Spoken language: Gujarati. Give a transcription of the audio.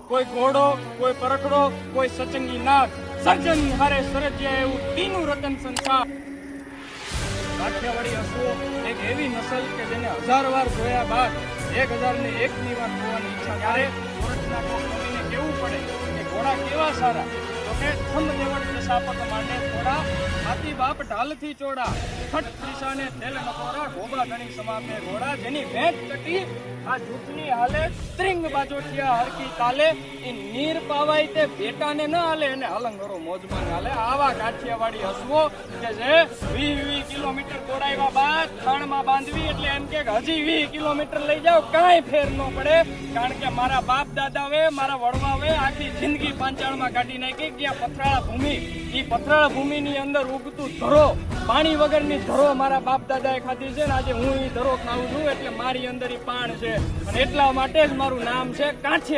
કોઈ ઘોડો, કોઈ પરખડો, કોઈ સચંગી નાગ, સર્જન હારે સરજ્યા એવું તીનું રતન સંસાર. કાઠિયાવાડી હસવો એક એવી નસલ કે જેને 1000 વાર જોયા બાદ 1001ની વાર જોવાની ઈચ્છા. ત્યારે સુરતના કવિને કેવું પડે કે ઘોડા કેવા સારા, તો કે થંભ દેવડ કે સાપક માંડે ઘોડા, હાથી બાપ ઢાલથી ચોડા, ખટ દિશાને તેલ નકોરા, ગોબા ધણી સમાપે ઘોડા, જેની વેચ ચટી આ જૂઠની હાલે, ત્રિંગ બાજોઠિયા હરકી તાલે, એ નીર પાવાય તે બેટાને ન હાલે, અને હલંગરો મોજમાં હાલે. આવા કાઠિયાવાડી હસવો કે જે 20 કિલોમીટર દોડાવ્યા બાદ ખાણમાં બાંધવી એટલે એમ કે હજી 20 કિલોમીટર લઈ જાઓ, કાંઈ ફેર ન પડે. કારણ કે મારા બાપ દાદાએ, મારા વડવાએ આખી જિંદગી પાંચાળમાં કાઢી નાખી. ત્યાં પથરાળા ભૂમિ, એ પથરાળા ભૂમિની અંદર ઉગતું ધરો, પાણી વગરની ધરો મારા બાપ દાદાએ ખાધી છે ને આજે હું એ ધરો ખાઉં છું. એટલે મારી અંદર એ પાણ છે અને એટલા માટે જ મારું નામ છે કાઠિયાવાડી.